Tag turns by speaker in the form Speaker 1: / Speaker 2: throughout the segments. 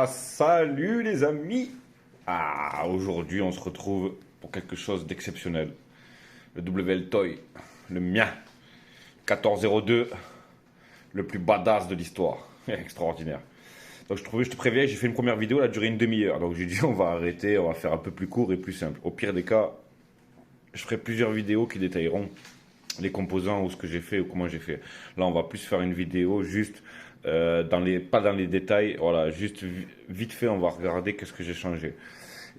Speaker 1: Salut les amis. Aujourd'hui on se retrouve pour quelque chose d'exceptionnel. Le WL Toy, le mien, 1402, le plus badass de l'histoire. Extraordinaire. Donc je te préviens, j'ai fait une première vidéo, elle a duré une demi-heure. Donc j'ai dit on va arrêter, on va faire un peu plus court et plus simple. Au pire des cas, je ferai plusieurs vidéos qui détailleront les composants ou ce que j'ai fait ou comment j'ai fait. Là, on va plus faire une vidéo juste pas dans les détails. Voilà, juste vite fait, on va regarder qu'est-ce que j'ai changé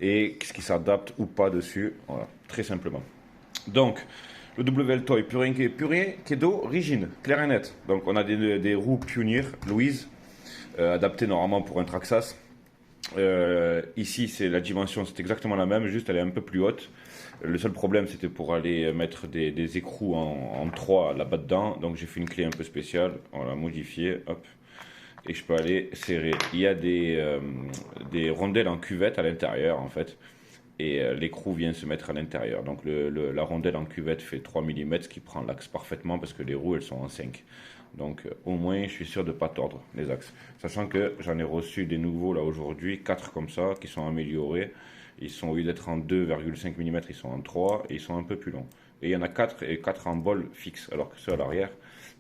Speaker 1: et qu'est-ce qui s'adapte ou pas dessus. Voilà, très simplement. Donc, le WL Toy purée qui est d'origine, clair et net. Donc, on a des roues Pioneer Louise, adaptées normalement pour un Traxxas. Ici, c'est la dimension, c'est exactement la même, juste elle est un peu plus haute. Le seul problème, c'était pour aller mettre des écrous en 3 là-bas dedans. Donc, j'ai fait une clé un peu spéciale. On l'a modifiée, hop. Et je peux aller serrer. Il y a des rondelles en cuvette à l'intérieur, en fait. Et l'écrou vient se mettre à l'intérieur. Donc, la rondelle en cuvette fait 3 mm, ce qui prend l'axe parfaitement parce que les roues, elles sont en 5. Donc, au moins, je suis sûr de ne pas tordre les axes. Sachant que j'en ai reçu des nouveaux, là, aujourd'hui, 4 comme ça, qui sont améliorés. Ils sont, au lieu d'être en 2,5 mm, ils sont en 3 et ils sont un peu plus longs. Et il y en a 4 et 4 en bol fixe, alors que ceux à l'arrière,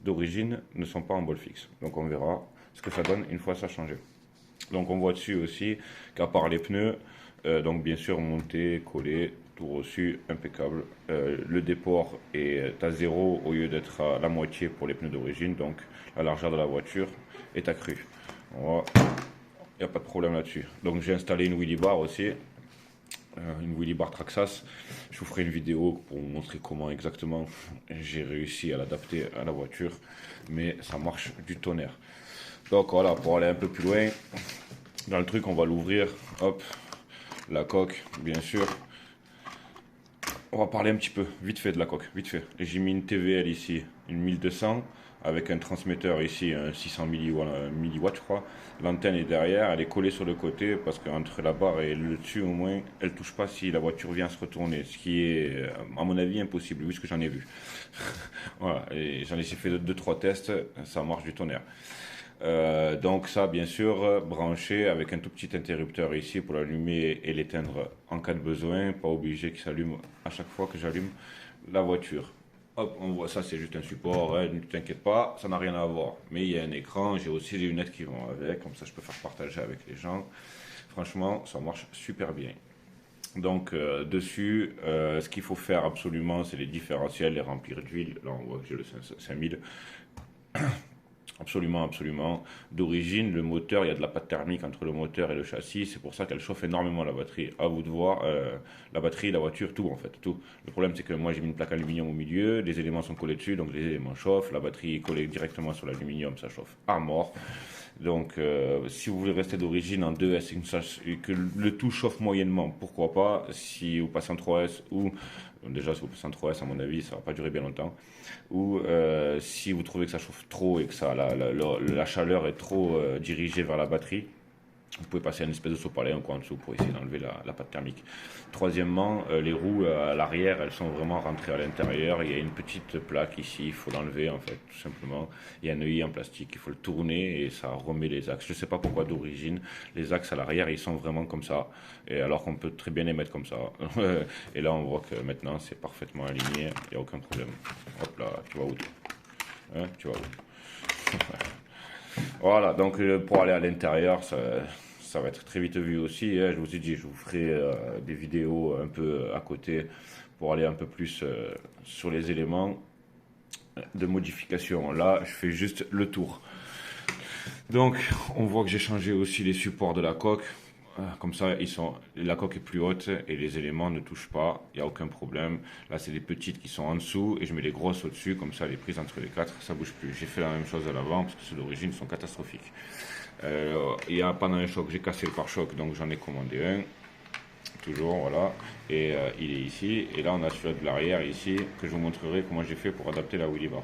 Speaker 1: d'origine, ne sont pas en bol fixe. Donc, on verra ce que ça donne une fois ça changé. Donc, on voit dessus aussi qu'à part les pneus, donc bien sûr, monté, collé, tout reçu, impeccable. Le déport est à 0 au lieu d'être à la moitié pour les pneus d'origine. Donc, la largeur de la voiture est accrue. Il n'y a pas de problème là-dessus. Donc, j'ai installé une wheelie bar aussi. Une wheelie bar Traxxas. Je vous ferai une vidéo pour vous montrer comment exactement j'ai réussi à l'adapter à la voiture. Mais ça marche du tonnerre. Donc voilà, pour aller un peu plus loin, dans le truc, on va l'ouvrir. Hop, la coque, bien sûr. On va parler un petit peu, vite fait de la coque, vite fait. J'ai mis une TVL ici, une 1200, avec un transmetteur ici, un 600 milliwatts, je crois. L'antenne est derrière, elle est collée sur le côté, parce qu'entre la barre et le dessus, au moins, elle ne touche pas si la voiture vient se retourner, ce qui est, à mon avis, impossible, vu ce que j'en ai vu. Voilà, et j'en ai fait 2-3 tests, ça marche du tonnerre. Donc ça, bien sûr, branché avec un tout petit interrupteur ici pour l'allumer et l'éteindre en cas de besoin. Pas obligé qu'il s'allume à chaque fois que j'allume la voiture. Hop, on voit ça, c'est juste un support, hein, ne t'inquiète pas, ça n'a rien à voir. Mais il y a un écran, j'ai aussi les lunettes qui vont avec, comme ça je peux faire partager avec les gens. Franchement, ça marche super bien. Donc dessus, ce qu'il faut faire absolument, c'est les différentiels, les remplir d'huile. Là, on voit que j'ai le 5000. Absolument, absolument. D'origine, le moteur, il y a de la pâte thermique entre le moteur et le châssis. C'est pour ça qu'elle chauffe énormément la batterie. À vous de voir, la batterie, la voiture, tout en fait, tout. Le problème, c'est que moi, j'ai mis une plaque aluminium au milieu. Les éléments sont collés dessus, donc les éléments chauffent. La batterie est collée directement sur l'aluminium, ça chauffe à mort. Donc, si vous voulez rester d'origine en 2S et que le tout chauffe moyennement, pourquoi pas. Si vous passez en 3S ou déjà si vous passez en 3S, à mon avis, ça va pas durer bien longtemps. Ou si vous trouvez que ça chauffe trop et que ça, la chaleur est trop dirigée vers la batterie, vous pouvez passer une espèce de sopalin ou quoi en dessous pour essayer d'enlever la pâte thermique. Troisièmement, les roues à l'arrière, elles sont vraiment rentrées à l'intérieur. Il y a une petite plaque ici, il faut l'enlever en fait, tout simplement. Il y a un œillet en plastique, il faut le tourner et ça remet les axes. Je ne sais pas pourquoi d'origine, les axes à l'arrière, ils sont vraiment comme ça. Et alors qu'on peut très bien les mettre comme ça. Et là, on voit que maintenant, c'est parfaitement aligné, il n'y a aucun problème. Hop là, tu vas où toi, hein, tu vas où? Voilà, donc pour aller à l'intérieur, ça va être très vite vu aussi. Hein. Je vous ai dit, je vous ferai des vidéos un peu à côté pour aller un peu plus sur les éléments de modification. Là, je fais juste le tour. Donc, on voit que j'ai changé aussi les supports de la coque. Comme ça, la coque est plus haute et les éléments ne touchent pas, il n'y a aucun problème. Là, c'est des petites qui sont en dessous et je mets les grosses au-dessus, comme ça, les prises entre les quatre, ça bouge plus. J'ai fait la même chose à l'avant parce que ceux d'origine sont catastrophiques. Pendant un choc, j'ai cassé le pare-choc, donc j'en ai commandé un. Toujours, voilà. Et il est ici. Et là, on a celui de l'arrière ici, que je vous montrerai comment j'ai fait pour adapter la wheelie bar.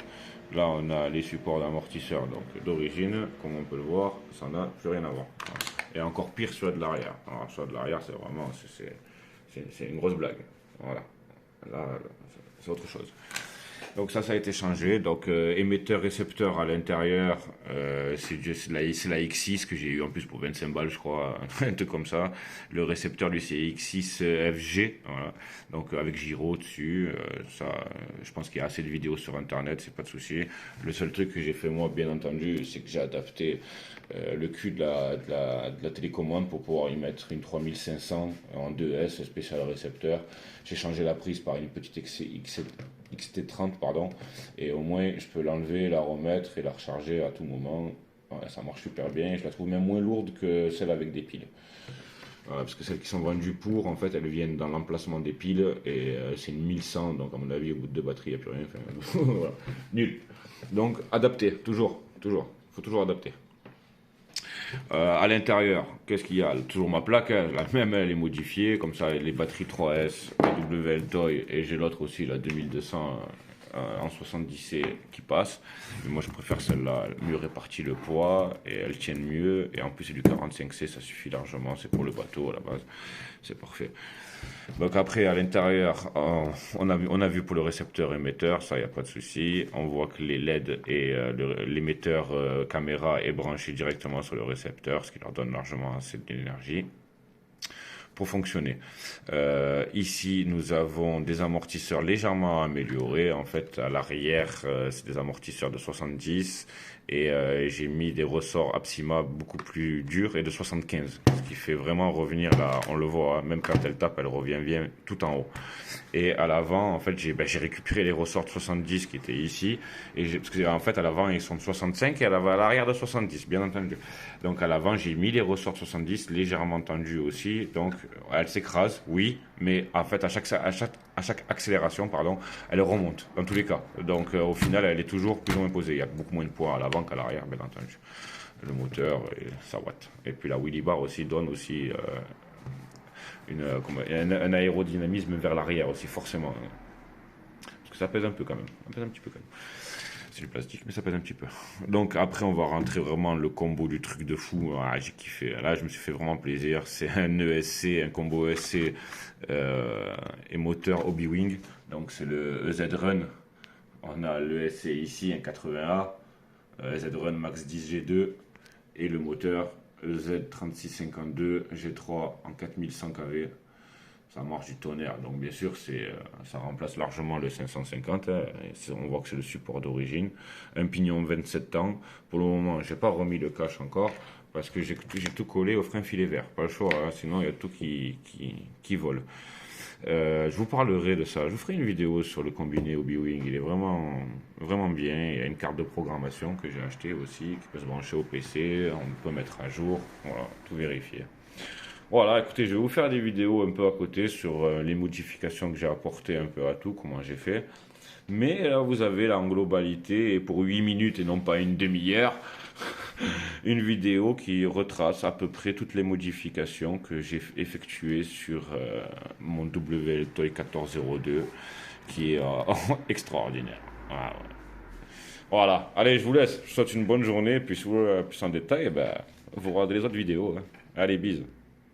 Speaker 1: Là, on a les supports d'amortisseur d'origine, comme on peut le voir, ça n'a plus rien à voir. Voilà. Et encore pire, celui de l'arrière. Alors, celui de l'arrière, c'est vraiment, c'est une grosse blague. Voilà. Là, c'est autre chose. Donc ça a été changé. Donc émetteur-récepteur à l'intérieur, c'est la X6 que j'ai eu en plus pour 25 balles, je crois, un truc comme ça. Le récepteur, lui, c'est X6 FG, voilà. Donc avec gyro dessus. Je pense qu'il y a assez de vidéos sur Internet, c'est pas de souci. Le seul truc que j'ai fait moi, bien entendu, c'est que j'ai adapté le cul de la télécommande pour pouvoir y mettre une 3500 en 2S spécial récepteur. J'ai changé la prise par une petite XT30, pardon, et au moins je peux l'enlever, la remettre et la recharger à tout moment. Ouais, ça marche super bien, je la trouve même moins lourde que celle avec des piles. Parce que celles qui sont vendues pour, en fait, elles viennent dans l'emplacement des piles et c'est une 1100, donc à mon avis, au bout de 2 batteries, il n'y a plus rien. Enfin, voilà. Nul. Donc, adapter, toujours. Il faut toujours adapter. À l'intérieur, qu'est-ce qu'il y a? Toujours ma plaque, hein, la même, elle est modifiée, comme ça, les batteries 3S, WL Toy, et j'ai l'autre aussi, la 2200 en 70C qui passe. Mais moi, je préfère celle-là, mieux répartie le poids, et elle tient mieux, et en plus, c'est du 45C, ça suffit largement, c'est pour le bateau à la base, c'est parfait. Donc après, à l'intérieur, on a vu pour le récepteur émetteur, ça, il n'y a pas de souci. On voit que les LED et l'émetteur caméra est branché directement sur le récepteur, ce qui leur donne largement assez d'énergie pour fonctionner. Ici, nous avons des amortisseurs légèrement améliorés. En fait, à l'arrière, c'est des amortisseurs de 70 et j'ai mis des ressorts Apsima beaucoup plus durs et de 75, ce qui fait vraiment revenir là, on le voit, hein, même quand elle tape, elle revient bien tout en haut. Et à l'avant, en fait, j'ai récupéré les ressorts de 70 qui étaient ici, parce que en fait, à l'avant, ils sont de 65 et à l'arrière de 70, bien entendu. Donc à l'avant, j'ai mis les ressorts de 70 légèrement tendus aussi, donc elle s'écrase, oui, mais en fait, à chaque accélération, pardon, elle remonte, dans tous les cas. Donc au final, elle est toujours plus ou moins posée. Il y a beaucoup moins de poids à l'avant qu'à l'arrière, bien entendu. Le moteur, et ça watt. Et puis la wheelie bar aussi donne aussi un aérodynamisme vers l'arrière aussi, forcément. Parce que ça pèse un peu quand même. Ça pèse un petit peu quand même. C'est du plastique, mais ça pèse un petit peu. Donc après, on va rentrer vraiment le combo du truc de fou. Ah, j'ai kiffé. Là, je me suis fait vraiment plaisir. C'est un ESC, un combo ESC et moteur Hobby-Wing. Donc c'est le EZ Run. On a l'ESC ici, un 80A. EZ Run Max 10 G2. Et le moteur EZ3652 G3 en 4100 kV. Ça marche du tonnerre, donc bien sûr ça remplace largement le 550, hein, on voit que c'est le support d'origine, un pignon 27 ans, pour le moment j'ai pas remis le cache encore, parce que j'ai tout collé au frein filet vert, pas le choix, hein, sinon il y a tout qui vole. Je vous parlerai de ça, je vous ferai une vidéo sur le combiné Hobby-Wing, il est vraiment, vraiment bien, il y a une carte de programmation que j'ai acheté aussi, qui peut se brancher au PC, on peut mettre à jour, voilà, tout vérifier. Voilà, écoutez, je vais vous faire des vidéos un peu à côté sur les modifications que j'ai apportées un peu à tout, comment j'ai fait. Mais là, vous avez là en globalité, et pour 8 minutes et non pas une demi-heure, une vidéo qui retrace à peu près toutes les modifications que j'ai effectuées sur mon WL Toy 1402, qui est extraordinaire. Voilà, ouais. Voilà, allez, je vous laisse. Je vous souhaite une bonne journée, puis si vous voulez plus en détail, vous regardez les autres vidéos, hein. Allez, bisous.